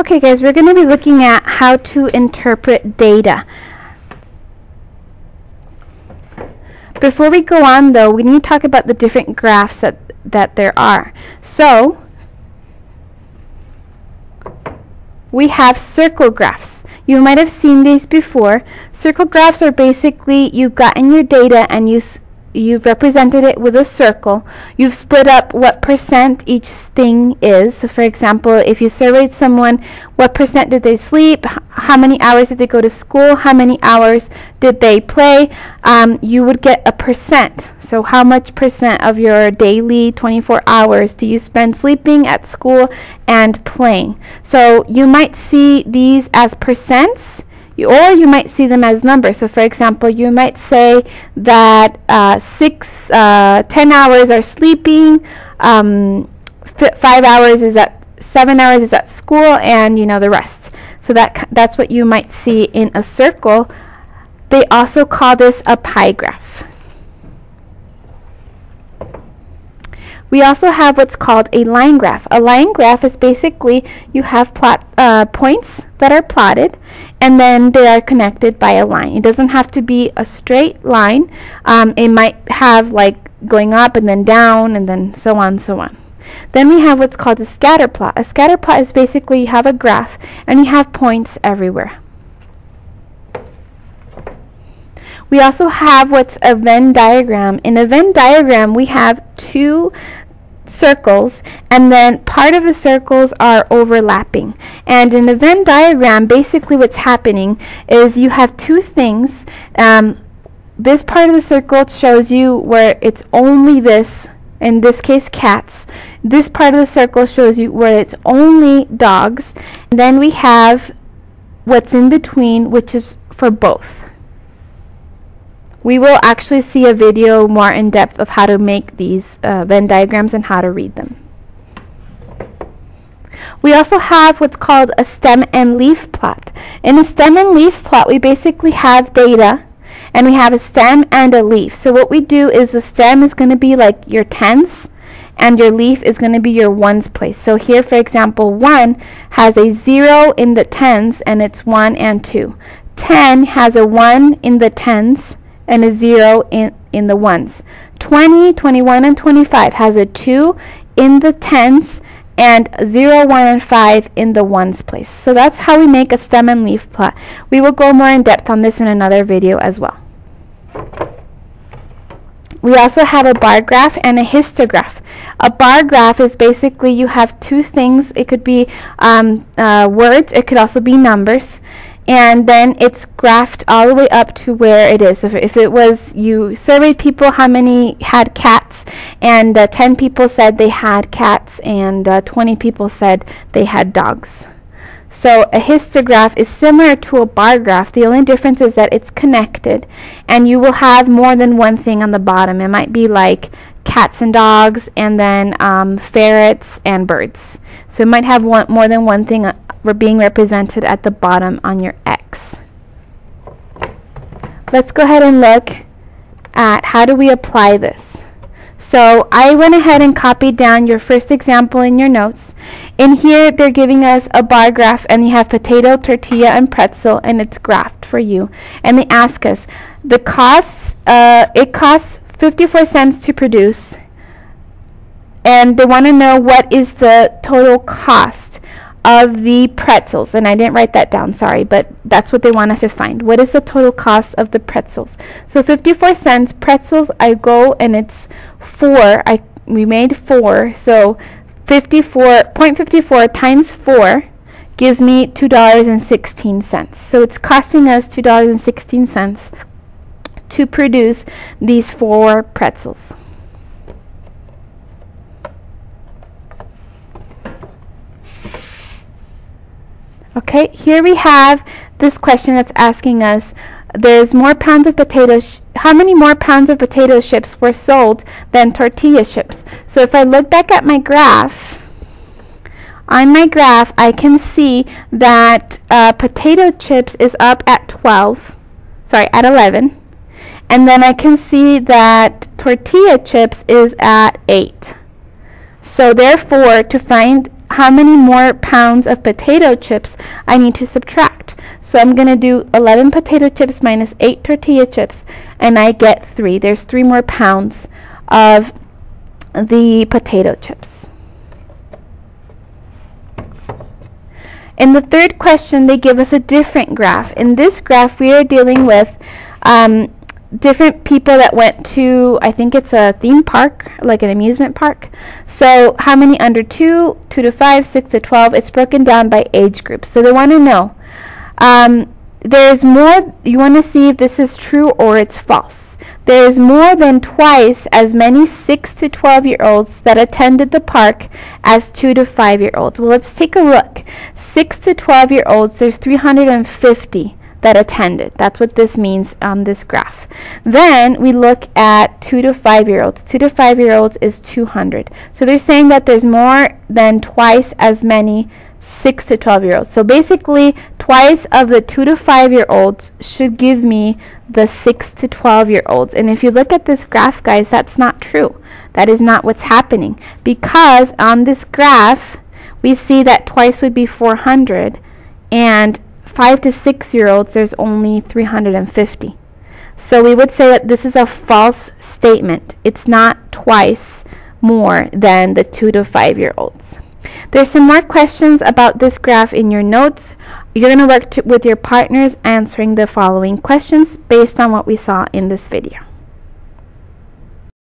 Okay guys, we're going to be looking at how to interpret data. Before we go on though, we need to talk about the different graphs that there are. So, we have circle graphs. You might have seen these before. Circle graphs are basically you've gotten your data and you've represented it with a circle. You've split up what percent each thing is. So for example, if you surveyed someone, what percent did they sleep, how many hours did they go to school, how many hours did they play, you would get a percent. So how much percent of your daily 24 hours do you spend sleeping, at school, and playing? So you might see these as percents, or you might see them as numbers. So for example, you might say that 10 hours are sleeping, 7 hours is at school, and the rest. So that's what you might see in a circle. They also call this a pie graph. We also have what's called a line graph. A line graph is basically you have points that are plotted, and then they are connected by a line. It doesn't have to be a straight line. It might have like going up and then down and then so on and so on. Then we have what's called a scatter plot. A scatter plot is basically you have a graph and you have points everywhere. We also have what's a Venn diagram. In a Venn diagram, we have two circles, and then part of the circles are overlapping. And in the Venn diagram, basically what's happening is you have two things. This part of the circle shows you where it's only this, in this case cats. This part of the circle shows you where it's only dogs. And then we have what's in between, which is for both. We will actually see a video more in depth of how to make these Venn diagrams and how to read them. We also have what's called a stem and leaf plot. In a stem and leaf plot, we basically have data, and we have a stem and a leaf. So what we do is the stem is going to be like your tens, and your leaf is going to be your ones place. So here, for example, 1 has a 0 in the tens, and it's 1 and 2. 10 has a 1 in the tens, and a 0 in the ones. 20, 21, and 25 has a 2 in the tens, and 0, 1, and 5 in the ones place. So that's how we make a stem and leaf plot. We will go more in depth on this in another video as well. We also have a bar graph and a histograph. A bar graph is basically you have two things. It could be words, it could also be numbers. And then it's graphed all the way up to where it is. If it was, you surveyed people how many had cats, and 10 people said they had cats, and 20 people said they had dogs. So a histograph is similar to a bar graph. The only difference is that it's connected, and you will have more than one thing on the bottom. It might be like cats and dogs, and then ferrets and birds. So it might have more than one thing being represented at the bottom on your X. Let's go ahead and look at how do we apply this. So I went ahead and copied down your first example in your notes. In here they're giving us a bar graph, and you have potato, tortilla, and pretzel, and it's graphed for you. And they ask us the costs. It costs 54 cents to produce, and they want to know what is the total cost of the pretzels. And I didn't write that down, sorry, but that's what they want us to find. What is the total cost of the pretzels? So 54 cents, pretzels, I go and it's 4. We made 4, so 0.54 times 4 gives me $2.16. So it's costing us $2.16 to produce these 4 pretzels. Okay, here we have this question that's asking us, there's more pounds of potatoes. How many more pounds of potato chips were sold than tortilla chips? So if I look back at my graph, on my graph I can see that potato chips is up at 11, and then I can see that tortilla chips is at 8. So therefore, to find how many more pounds of potato chips I need to subtract. So I'm going to do 11 potato chips minus 8 tortilla chips, and I get 3. There's 3 more pounds of the potato chips. In the third question, they give us a different graph. In this graph, we are dealing with different people that went to, I think it's a theme park, like an amusement park. So how many under 2, 2 to 5, 6 to 12, it's broken down by age group. So they want to know, there's more, you want to see if this is true or it's false. There is more than twice as many 6 to 12-year-olds that attended the park as 2 to 5-year-olds. Well, let's take a look. 6 to 12-year-olds, there's 350 that attended. That's what this means on this graph. Then we look at 2 to 5-year-olds. 2 to 5-year-olds is 200. So they're saying that there's more than twice as many 6 to 12-year-olds. So basically, twice of the 2 to 5-year-olds should give me the 6 to 12-year-olds. And if you look at this graph, guys, that's not true. That is not what's happening. Because on this graph, we see that twice would be 400, and 5 to 6-year-olds, there's only 350. So we would say that this is a false statement. It's not twice more than the 2 to 5-year-olds. There's some more questions about this graph in your notes. You're going to work with your partners answering the following questions based on what we saw in this video.